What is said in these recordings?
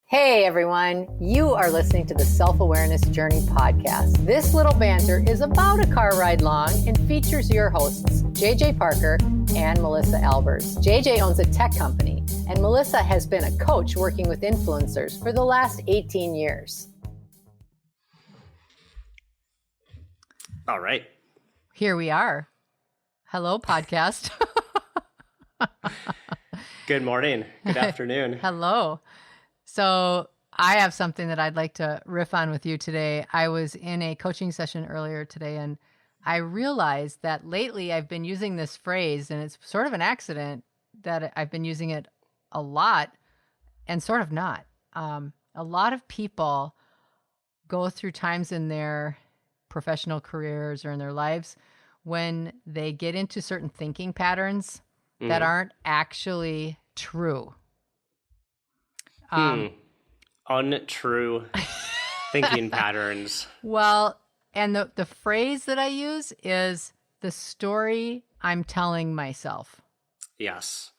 Hey everyone, you are listening to the Self-Awareness Journey podcast. This little banter is about a car ride long and features your hosts, JJ Parker and Melissa Albers. JJ owns a tech company and Melissa has been a coach working with influencers for the last 18 years. All right. Here we are. Hello, podcast. Good morning. Good afternoon. Hello. So I have something that I'd like to riff on with you today. I was in a coaching session earlier today, and I realized that lately I've been using this phrase, and it's sort of an accident that I've been using it a lot and sort of not. A lot of people go through times in their professional careers or in their lives when they get into certain thinking patterns that aren't actually true. Untrue thinking patterns. Well, and the phrase that I use is the story I'm telling myself. Yes.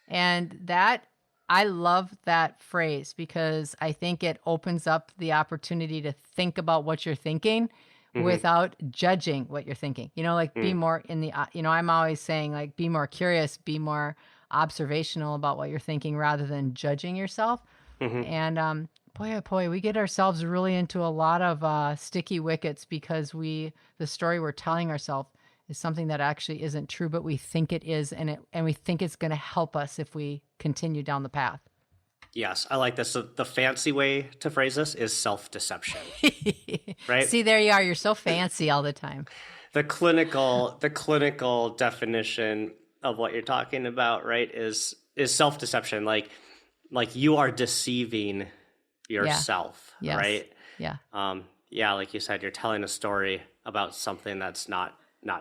And that, I love that phrase because I think it opens up the opportunity to think about what you're thinking without judging what you're thinking. You know, like be more in the, I'm always saying like, be more curious, be more observational about what you're thinking rather than judging yourself. And boy, we get ourselves really into a lot of sticky wickets because the story we're telling ourselves is something that actually isn't true, but we think it is, and we think it's going to help us if we continue down the path. Yes, I like this. So the fancy way to phrase this is self-deception, right? See, there you are. You're so fancy all the time. The clinical definition of what you're talking about, right, is self-deception. Like you are deceiving yourself, right? Yeah. Like you said, you're telling a story about something that's not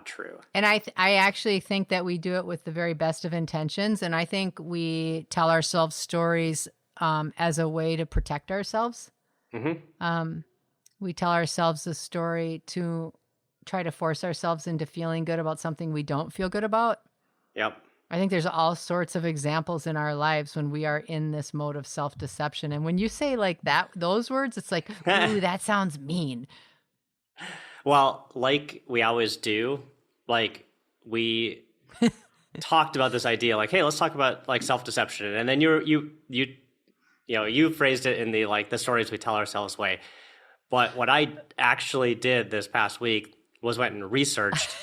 true. And I actually think that we do it with the very best of intentions. And I think we tell ourselves stories as a way to protect ourselves. We tell ourselves a story to try to force ourselves into feeling good about something we don't feel good about. Yep. I think there's all sorts of examples in our lives when we are in this mode of self-deception. And when you say like that, those words, it's like, ooh, that sounds mean. Well, like we always do, like we talked about this idea, like, hey, let's talk about like self-deception. And then you phrased it in the like the stories we tell ourselves way. But what I actually did this past week was went and researched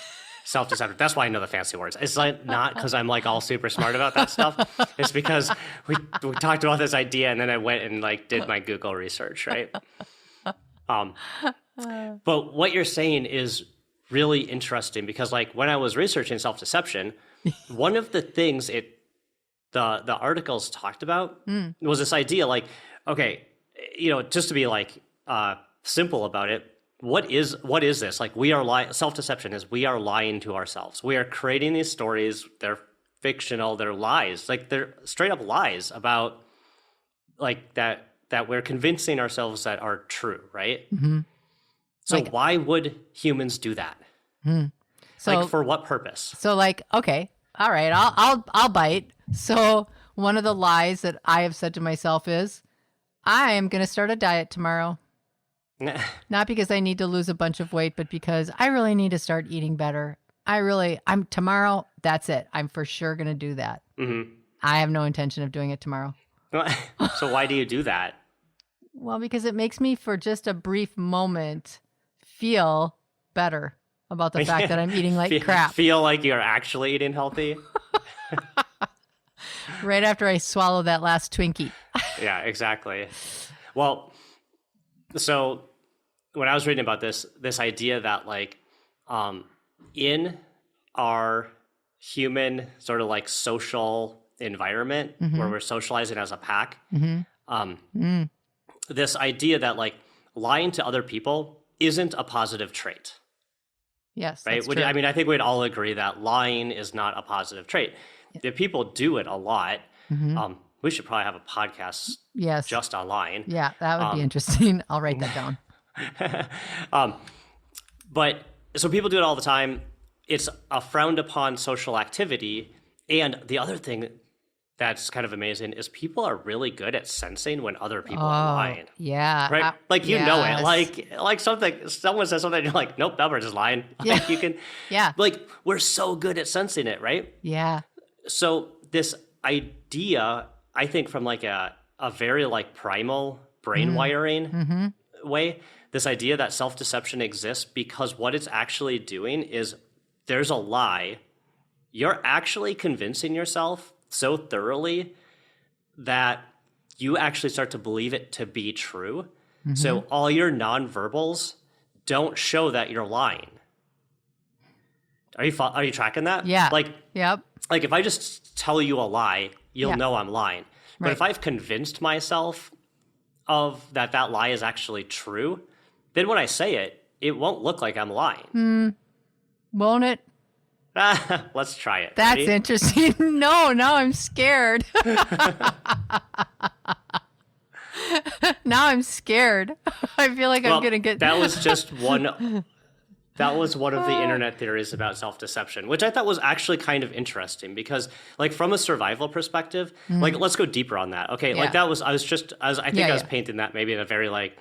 self-deception. That's why I know the fancy words. It's like not because I'm like all super smart about that stuff. It's because we talked about this idea and then I went and like did my Google research, right? But what you're saying is really interesting because like when I was researching self-deception, one of the things the articles talked about was this idea like, okay, just to be like simple about it, what is this? Like we are self-deception is we are lying to ourselves. We are creating these stories. They're fictional. They're lies. Like they're straight up lies about like that we're convincing ourselves that are true. Right. So like, why would humans do that? So like for what purpose? So like, okay, all right, I'll bite. So one of the lies that I have said to myself is I am going to start a diet tomorrow. Not because I need to lose a bunch of weight, but because I really need to start eating better. I'm tomorrow. That's it. I'm for sure going to do that. I have no intention of doing it tomorrow. So why do you do that? Well, because it makes me for just a brief moment feel better about the fact that I'm eating like crap. Feel like you're actually eating healthy? Right after I swallow that last Twinkie. Yeah, exactly. Well, so when I was reading about this idea that like in our human sort of like social environment where we're socializing as a pack, this idea that like lying to other people isn't a positive trait. Yes, right. I mean, I think we'd all agree that lying is not a positive trait. If people do it a lot, we should probably have a podcast just on lying. Yeah, that would be interesting. I'll write that down. But so people do it all the time. It's a frowned upon social activity. And the other thing that's kind of amazing is people are really good at sensing when other people are lying. Yeah. Right? Like, you know it. Yes. Like someone says something, and you're like, nope, that person's lying. Yeah. Like, you can, Yeah. like, we're so good at sensing it, right? Yeah. So this idea, I think from like a very like primal brain wiring way, this idea that self-deception exists because what it's actually doing is there's a lie. You're actually convincing yourself so thoroughly that you actually start to believe it to be true. So all your nonverbals don't show that you're lying. Are you tracking that? Yeah. Like, Yep. like if I just tell you a lie, you'll know I'm lying. But Right. if I've convinced myself of that lie is actually true, then when I say it, it won't look like I'm lying. Won't it? Let's try it. That's Ready? interesting. No, now I'm scared. Now I'm scared. I feel like I'm going to get... That was just one. That was one of the internet theories about self-deception, which I thought was actually kind of interesting because, like, from a survival perspective, like, let's go deeper on that. Okay, like Yeah. I was painting that maybe in a very like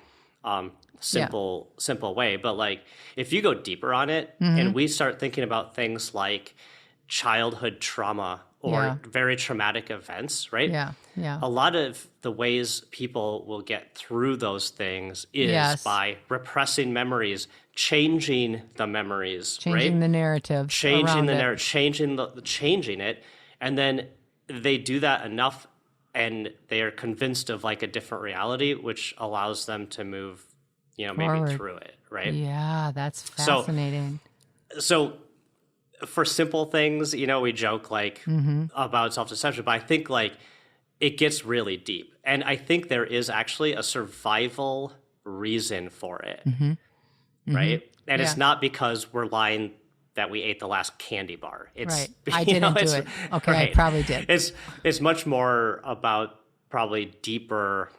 simple way, but like if you go deeper on it and we start thinking about things like childhood trauma or very traumatic events, right? Yeah. A lot of the ways people will get through those things is by repressing memories, changing the memories, Changing the narrative. changing the narrative, changing it, and then they do that enough, and they are convinced of like a different reality, which allows them to move, maybe Forward. through it, right? Yeah, that's fascinating. So for simple things, we joke like about self-deception, but I think like it gets really deep. And I think there is actually a survival reason for it, right? And it's not because we're lying that we ate the last candy bar. It's, Right. I didn't do it. Okay, right. I probably did. It's much more about probably deeper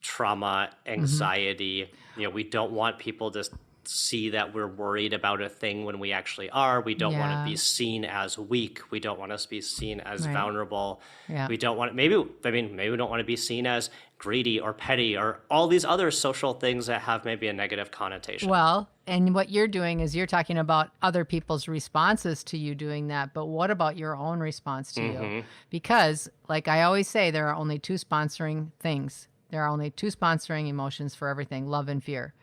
trauma, anxiety. We don't want people to see that we're worried about a thing when we actually are. We don't want to be seen as weak. We don't want to be seen as vulnerable. Yeah. We don't want maybe we don't want to be seen as greedy or petty or all these other social things that have maybe a negative connotation. Well, and what you're doing is you're talking about other people's responses to you doing that, but what about your own response to you? Because, like I always say, there are only two sponsoring things. There are only two sponsoring emotions for everything, love and fear.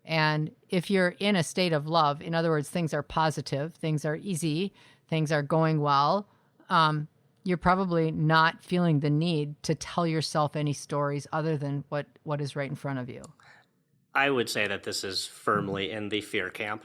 And if you're in a state of love, in other words, things are positive, things are easy, things are going well, you're probably not feeling the need to tell yourself any stories other than what is right in front of you. I would say that this is firmly in the fear camp.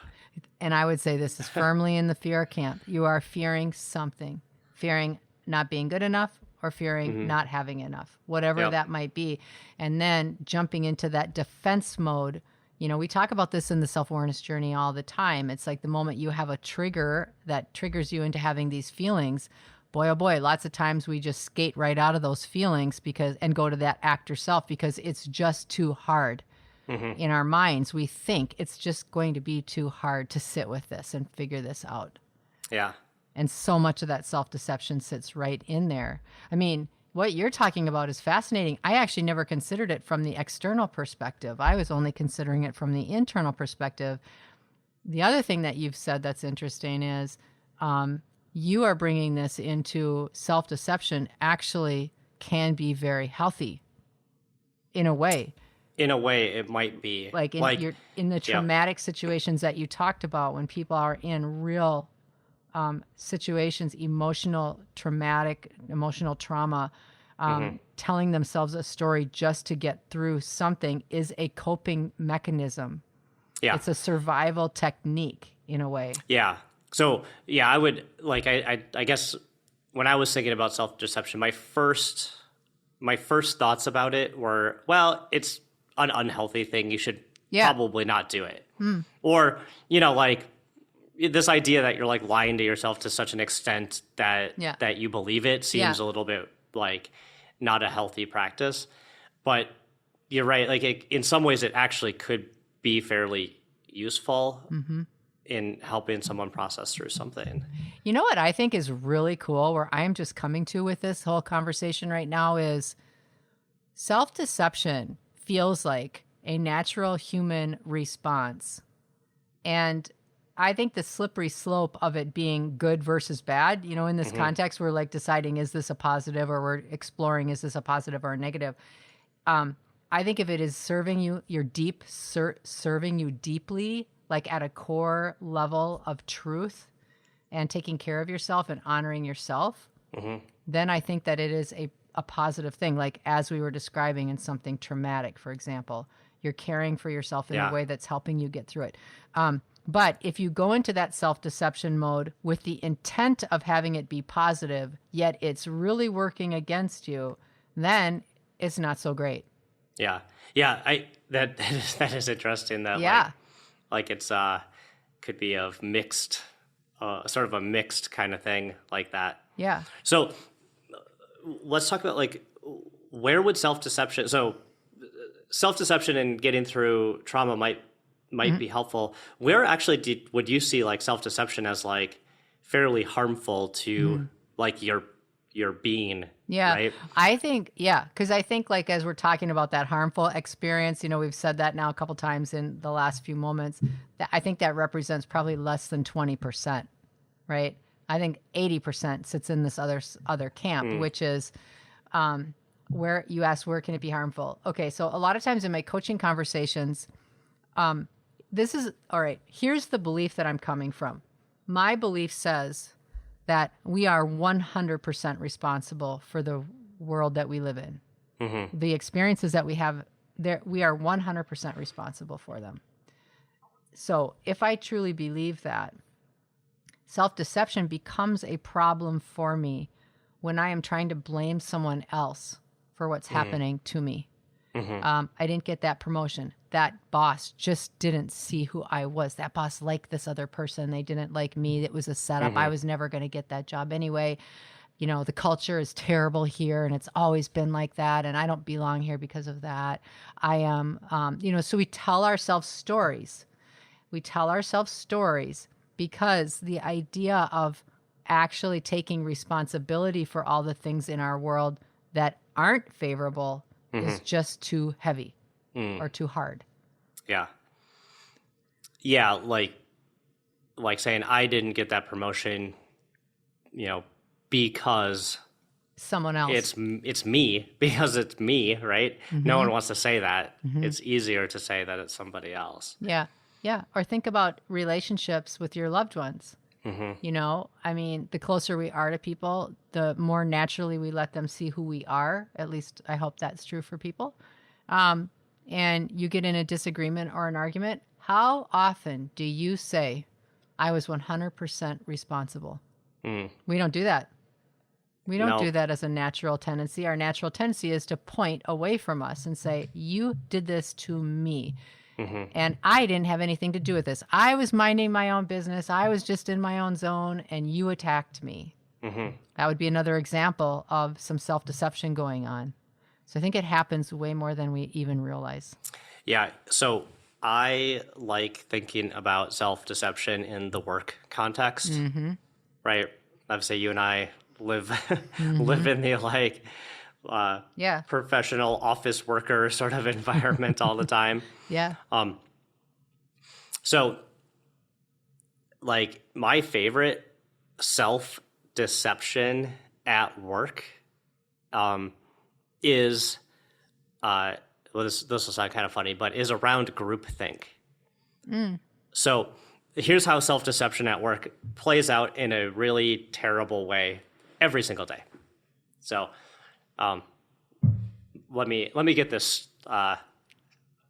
And I would say this is firmly in the fear camp. You are fearing something, fearing not being good enough or fearing not having enough, whatever that might be. And then jumping into that defense mode. We talk about this in the self-awareness journey all the time. It's like the moment you have a trigger that triggers you into having these feelings, boy, oh boy, lots of times we just skate right out of those feelings and go to that actor self because it's just too hard. In our minds, we think it's just going to be too hard to sit with this and figure this out. Yeah. And so much of that self-deception sits right in there. I mean, what you're talking about is fascinating. I actually never considered it from the external perspective. I was only considering it from the internal perspective. The other thing that you've said that's interesting is you are bringing this into self-deception actually can be very healthy in a way. In a way, it might be. Like in the traumatic situations that you talked about when people are in real situations, traumatic, emotional trauma, telling themselves a story just to get through something is a coping mechanism. Yeah. It's a survival technique in a way. Yeah. So, I would, like, I guess when I was thinking about self-deception, my first thoughts about it were, well, it's an unhealthy thing. You should probably not do it. Or, like, this idea that you're like lying to yourself to such an extent that you believe it seems a little bit like not a healthy practice. But you're right. Like in some ways it actually could be fairly useful in helping someone process through something. You know what I think is really cool, where I'm just coming to with this whole conversation right now, is self-deception feels like a natural human response. And I think the slippery slope of it being good versus bad, you know, in this context, we're like deciding, is this a positive, or we're exploring, is this a positive or a negative? I think if it is serving you, serving you deeply, like at a core level of truth and taking care of yourself and honoring yourself, then I think that it is a positive thing. Like as we were describing in something traumatic, for example, you're caring for yourself in a way that's helping you get through it. But if you go into that self-deception mode with the intent of having it be positive, yet it's really working against you, then it's not so great. Yeah. That is interesting. That like it's could be of mixed, sort of a mixed kind of thing like that. Yeah. So let's talk about like where would self-deception. So self-deception and getting through trauma might be helpful. Where actually would you see like self-deception as like fairly harmful to like your being? Yeah, right? I think, because I think like as we're talking about that harmful experience, you know, we've said that now a couple times in the last few moments, that I think that represents probably less than 20%, right? I think 80% sits in this other camp, which is where you ask, where can it be harmful? Okay, so a lot of times in my coaching conversations, this is, all right, here's the belief that I'm coming from. My belief says that we are 100% responsible for the world that we live in. The experiences that we have there, we are 100% responsible for them. So if I truly believe that, self-deception becomes a problem for me when I am trying to blame someone else for what's happening to me. I didn't get that promotion. That boss just didn't see who I was. That boss liked this other person. They didn't like me. It was a setup. I was never going to get that job anyway. You know, the culture is terrible here and it's always been like that. And I don't belong here because of that. I am, so we tell ourselves stories. We tell ourselves stories because the idea of actually taking responsibility for all the things in our world that aren't favorable is just too heavy or too hard. Yeah. Yeah, like saying I didn't get that promotion, you know, because someone else. It's me, because it's me, right? No one wants to say that. It's easier to say that it's somebody else. Yeah. Yeah. Or think about relationships with your loved ones. You know, I mean, the closer we are to people, the more naturally we let them see who we are. At least I hope that's true for people. And you get in a disagreement or an argument. How often do you say, I was 100% responsible? We don't do that. We don't do that as a natural tendency. Our natural tendency is to point away from us and say, you did this to me. And I didn't have anything to do with this. I was minding my own business. I was just in my own zone, and you attacked me. That would be another example of some self-deception going on. So I think it happens way more than we even realize. Yeah. So I like thinking about self-deception in the work context, right? Obviously, you and I live in the like professional office worker sort of environment all the time. Yeah. So like my favorite self-deception at work is this will sound kind of funny, but is around groupthink. So here's how self-deception at work plays out in a really terrible way every single day. So let me get this.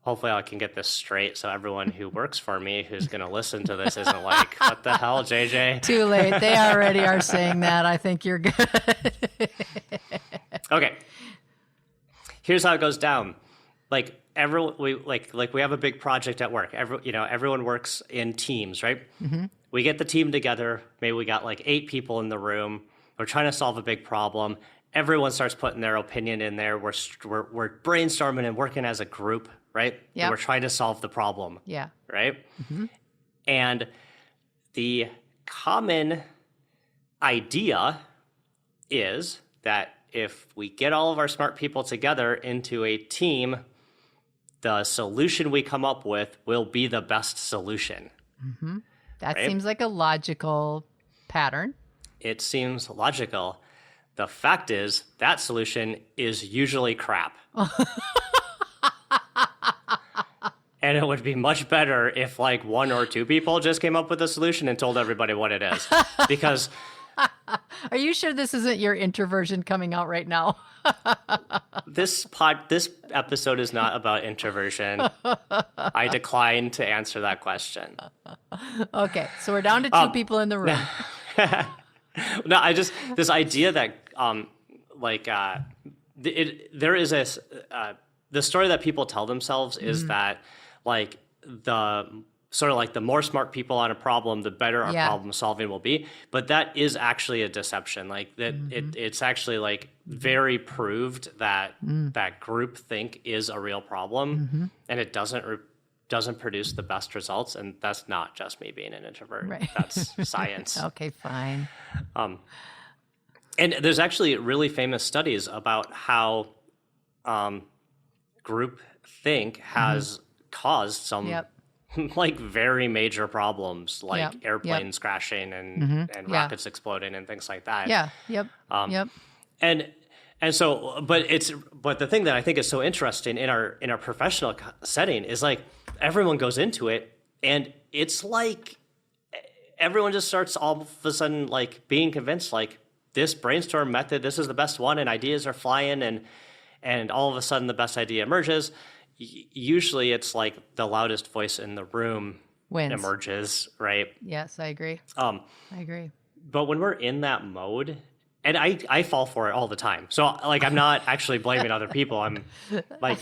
Hopefully I can get this straight so everyone who works for me who's going to listen to this isn't like, what the hell, JJ? Too late. They already are saying that. I think you're good. Okay. Here's how it goes down. Like we have a big project at work. Everyone works in teams, right? We get the team together. Maybe we got like 8 people in the room. We're trying to solve a big problem. Everyone starts putting their opinion in there. We're brainstorming and working as a group, right? Yeah. We're trying to solve the problem. Yeah. Right? And the common idea is that if we get all of our smart people together into a team, the solution we come up with will be the best solution. Mm-hmm. That right? seems like a logical pattern. It seems logical. The fact is that solution is usually crap. And it would be much better if like one or two people just came up with a solution and told everybody what it is. Because are you sure this isn't your introversion coming out right now? this episode is not about introversion. I decline to answer that question. Okay, so we're down to two people in the room. No, this idea that there is the story that people tell themselves is that like the sort of like the more smart people on a problem, the better our problem solving will be. But that is actually a deception. Like that, it's actually like very proved that that group think is a real problem, and it doesn't produce the best results. And that's not just me being an introvert. Right. That's science. Okay, fine. And there's actually really famous studies about how group think has caused some like very major problems, like airplanes crashing and rockets exploding and things like that. Yeah. Yep. And so, but the thing that I think is so interesting in our professional setting is like everyone goes into it and it's like everyone just starts all of a sudden like being convinced like this brainstorm method, this is the best one, and ideas are flying, and all of a sudden the best idea emerges. Usually it's like the loudest voice in the room wins. Emerges, right? Yes, I agree. I agree. But when we're in that mode, and I fall for it all the time. So like I'm not actually blaming other people. I'm like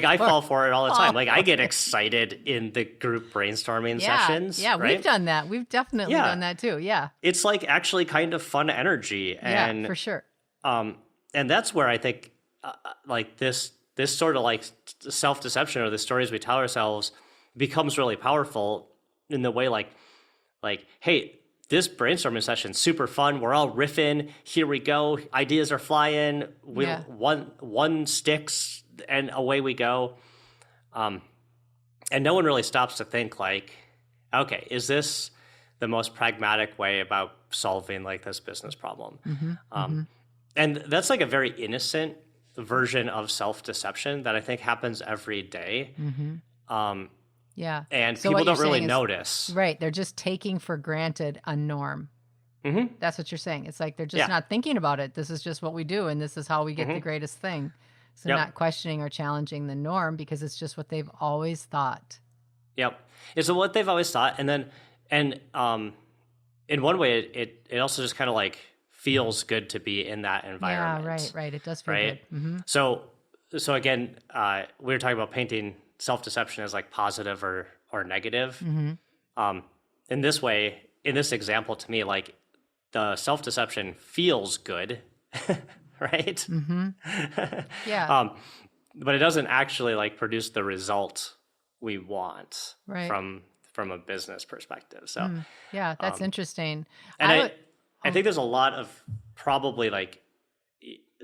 I fall for it all the time. Like I get excited in the group brainstorming sessions. Yeah, right? we've done that. We've definitely done that too. Yeah. It's like actually kind of fun energy. And for sure. And that's where I think like this sort of like self-deception or the stories we tell ourselves becomes really powerful in the way like, hey, this brainstorming session super fun. We're all riffing. Here we go. Ideas are flying. One sticks and away we go. And no one really stops to think like, okay, is this the most pragmatic way about solving like this business problem? And that's like a very innocent version of self-deception that I think happens every day. Yeah. And so people don't really notice. Right. They're just taking for granted a norm. That's what you're saying. It's like they're just not thinking about it. This is just what we do, and this is how we get the greatest thing. So not questioning or challenging the norm because it's just what they've always thought. Yep. It's what they've always thought. And then, in one way, it also just kind of like feels good to be in that environment. Yeah, right. It does feel good. So again, we were talking about painting self-deception as like positive or negative. In this way, in this example, to me, like the self-deception feels good, right? Yeah. But it doesn't actually like produce the result we want from a business perspective. So yeah, that's interesting. And I think there's a lot of probably like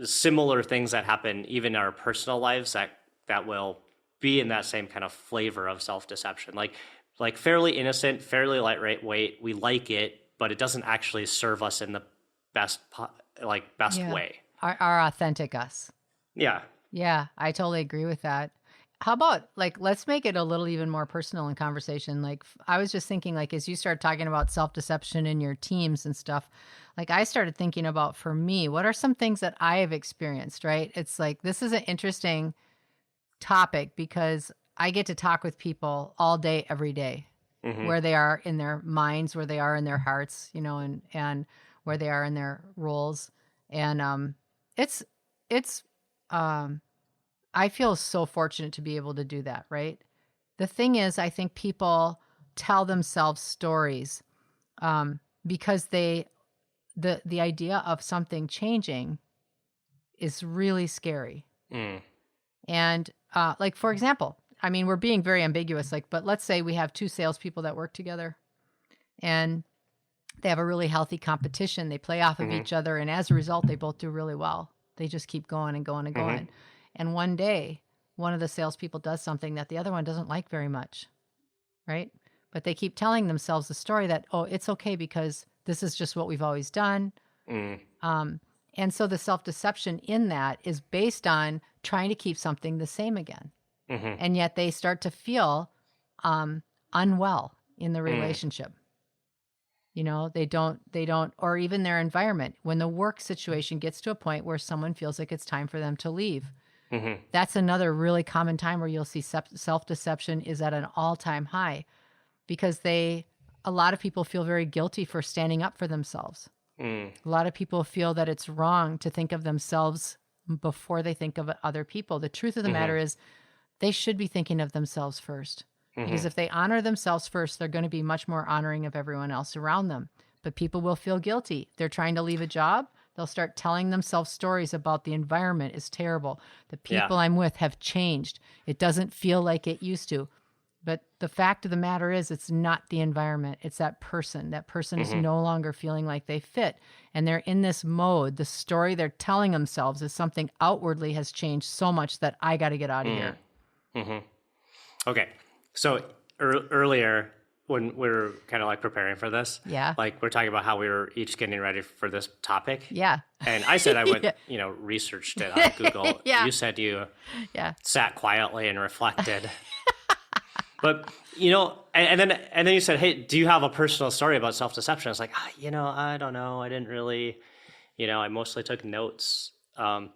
similar things that happen even in our personal lives that will be in that same kind of flavor of self-deception, like fairly innocent, fairly lightweight. We like it, but it doesn't actually serve us in the best way. Our authentic us. Yeah. Yeah, I totally agree with that. How about like, let's make it a little even more personal in conversation. Like I was just thinking like, as you start talking about self-deception in your teams and stuff, like I started thinking about for me, what are some things that I have experienced, right? It's like, this is an interesting topic because I get to talk with people all day, every day, where they are in their minds, where they are in their hearts, and where they are in their roles. And I feel so fortunate to be able to do that, right? The thing is, I think people tell themselves stories because the idea of something changing is really scary. And like, for example, I mean, we're being very ambiguous, like, but let's say we have two salespeople that work together and They have a really healthy competition. They play off of each other. And as a result, they both do really well. They just keep going and going and going. And one day, one of the salespeople does something that the other one doesn't like very much, right? But they keep telling themselves the story that, oh, it's okay because this is just what we've always done. And so the self-deception in that is based on trying to keep something the same again. And yet they start to feel unwell in the relationship. You know, they don't, or even their environment. When the work situation gets to a point where someone feels like it's time for them to leave, that's another really common time where you'll see self-deception is at an all-time high because a lot of people feel very guilty for standing up for themselves. A lot of people feel that it's wrong to think of themselves before they think of other people. The truth of the matter is they should be thinking of themselves first. Because if they honor themselves first, they're going to be much more honoring of everyone else around them. But people will feel guilty. They're trying to leave a job. They'll start telling themselves stories about the environment is terrible. The people I'm with have changed. It doesn't feel like it used to. But the fact of the matter is it's not the environment. It's that person. That person is no longer feeling like they fit. And they're in this mode. The story they're telling themselves is something outwardly has changed so much that I got to get out of here. Okay. So earlier when we were kind of like preparing for this, like we're talking about how we were each getting ready for this topic. And I said I went, researched it on Google. You said you sat quietly and reflected. But, and then you said, hey, do you have a personal story about self-deception? I was like, I don't know. I didn't really, I mostly took notes. But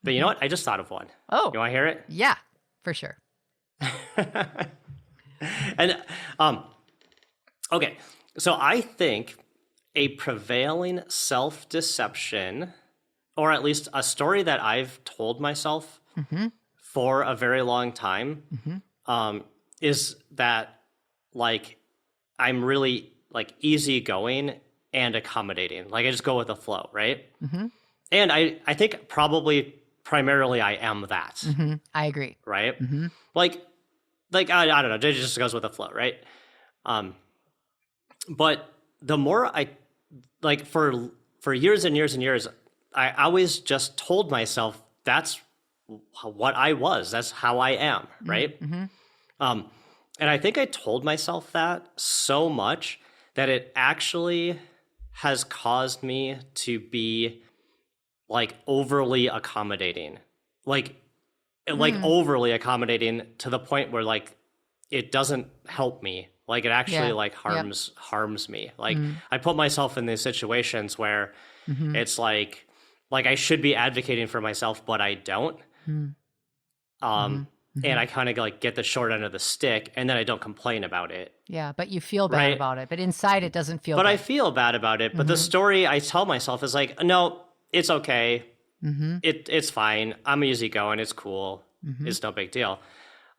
you know what? I just thought of one. Oh. You want to hear it? Yeah, for sure. And, okay. So I think a prevailing self-deception, or at least a story that I've told myself for a very long time, is that like I'm really like easygoing and accommodating. Like I just go with the flow, right? And I think probably primarily I am that. I agree. Right? Like I don't know, it just goes with the flow, right? But the more I like for years and years and years, I always just told myself that's what I was. That's how I am, right? And I think I told myself that so much that it actually has caused me to be like overly accommodating, like overly accommodating to the point where like it doesn't help me. Like it actually like harms me. Like I put myself in these situations where it's like I should be advocating for myself, but I don't. And I kind of like get the short end of the stick, and then I don't complain about it. Yeah, but you feel bad about it. But inside, it doesn't feel. But good. I feel bad about it. But the story I tell myself is like, no, it's okay. It's fine. I'm easygoing. It's cool. It's no big deal.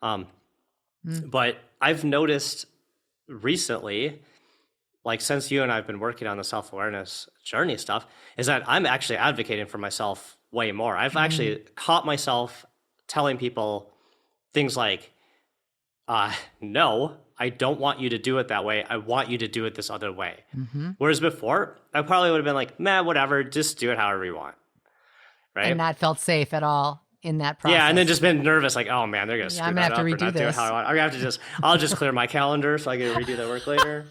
But I've noticed recently, like since you and I've been working on the self-awareness journey stuff, is that I'm actually advocating for myself way more. I've actually caught myself telling people things like, no, I don't want you to do it that way. I want you to do it this other way. Whereas before, I probably would have been like, man, whatever, just do it however you want. Right? And not felt safe at all in that process. Yeah, and then just been nervous, like, oh man, they're going to screw that up or not do it how I want. I'm going to have to I'll just clear my calendar so I can redo that work later.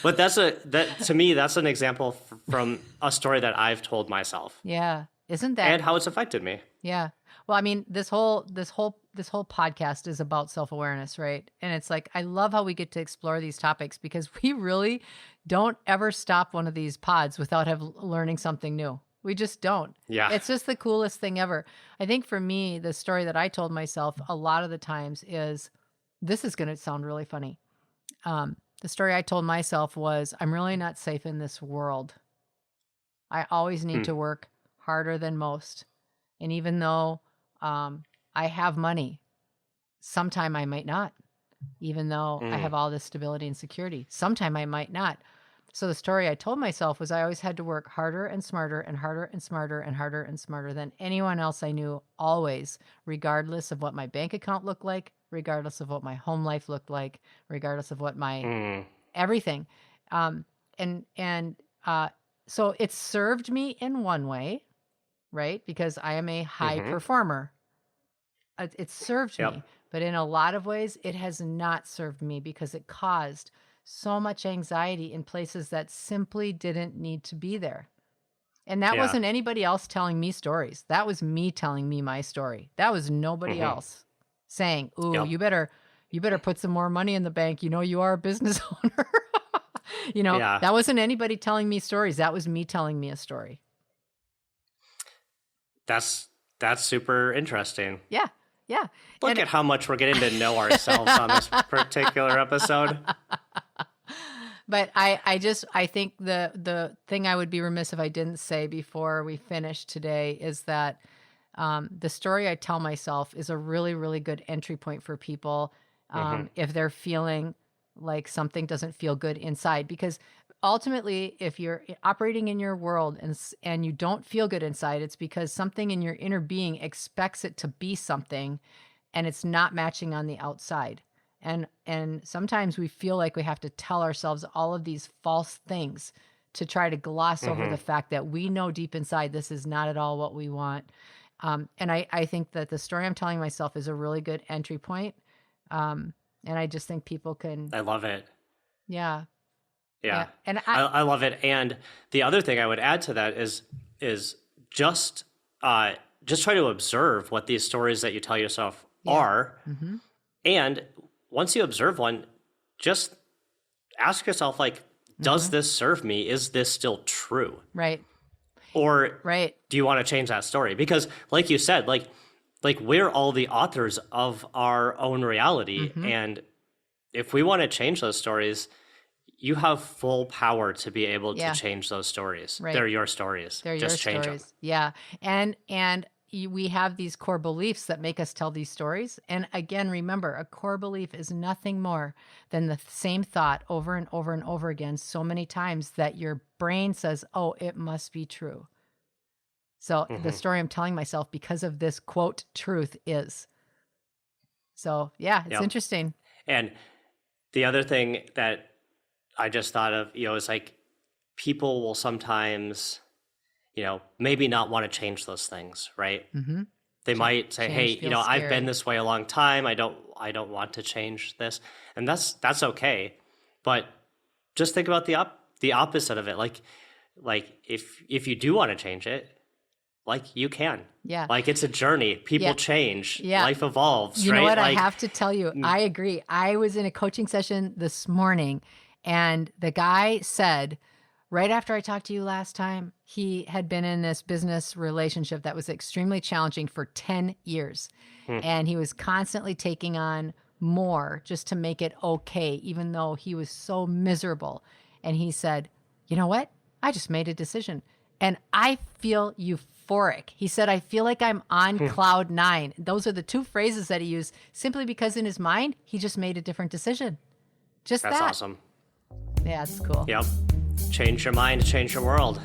But to me, that's an example from a story that I've told myself. Yeah. Isn't that? And how it's affected me. Yeah. Well, I mean, this whole podcast is about self-awareness, right? And it's like, I love how we get to explore these topics because we really don't ever stop one of these pods without learning something new. We just don't. Yeah. It's just the coolest thing ever. I think for me, the story that I told myself a lot of the times is, this is going to sound really funny. The story I told myself was, I'm really not safe in this world. I always need to work harder than most. And even though I have money, sometime I might not. Even though I have all this stability and security, sometime I might not. So the story I told myself was I always had to work harder and smarter and harder and smarter and harder and smarter than anyone else I knew, always, regardless of what my bank account looked like, regardless of what my home life looked like, regardless of what my everything. So it served me in one way, right? Because I am a high performer. It served me, but in a lot of ways, it has not served me because it caused so much anxiety in places that simply didn't need to be there. And that wasn't anybody else telling me stories. That was me telling me my story. That was nobody else saying, "Ooh, you better put some more money in the bank. You know, you are a business owner." That wasn't anybody telling me stories. That was me telling me a story. That's super interesting. Yeah. Look at how much we're getting to know ourselves on this particular episode. But I think the thing I would be remiss if I didn't say before we finish today is that the story I tell myself is a really, really good entry point for people if they're feeling like something doesn't feel good inside. Because ultimately, if you're operating in your world and you don't feel good inside, it's because something in your inner being expects it to be something and it's not matching on the outside. And sometimes we feel like we have to tell ourselves all of these false things to try to gloss over the fact that we know deep inside this is not at all what we want. And I think that the story I'm telling myself is a really good entry point. And I just think people can... I love it. Yeah. Yeah. And I love it. And the other thing I would add to that is just try to observe what these stories that you tell yourself are. And once you observe one, just ask yourself, like, does this serve me? Is this still true? Right. Or do you want to change that story? Because like you said, like we're all the authors of our own reality. And if we want to change those stories, you have full power to be able to change those stories. Right. They're your stories. Just change them. Yeah. And we have these core beliefs that make us tell these stories. And again, remember, a core belief is nothing more than the same thought over and over and over again so many times that your brain says, oh, it must be true. So the story I'm telling myself because of this quote truth is. So yeah, it's interesting. And the other thing that I just thought of, is like people will sometimes, maybe not want to change those things, right? They might say, hey, I've been this way a long time. I don't want to change this. And that's okay. But just think about the opposite of it. Like if you do want to change it, like you can. Yeah. Like it's a journey. People change. Yeah. Life evolves, You right? know what? I have to tell you, I agree. I was in a coaching session this morning and the guy said, right after I talked to you last time, he had been in this business relationship that was extremely challenging for 10 years. And he was constantly taking on more just to make it okay, even though he was so miserable. And he said, you know what? I just made a decision and I feel euphoric. He said, I feel like I'm on cloud 9. Those are the two phrases that he used simply because in his mind, he just made a different decision. That's awesome. Yeah, it's cool. Yep. Change your mind, change your world.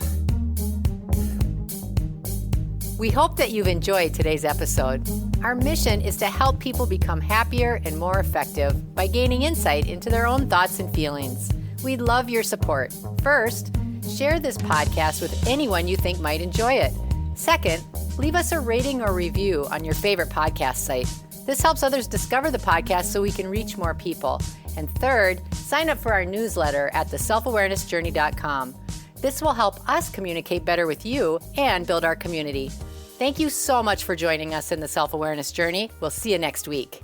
We hope that you've enjoyed today's episode. Our mission is to help people become happier and more effective by gaining insight into their own thoughts and feelings. We'd love your support. First, share this podcast with anyone you think might enjoy it. Second, leave us a rating or review on your favorite podcast site. This helps others discover the podcast so we can reach more people. And third, sign up for our newsletter at theselfawarenessjourney.com. This will help us communicate better with you and build our community. Thank you so much for joining us in the Self-Awareness Journey. We'll see you next week.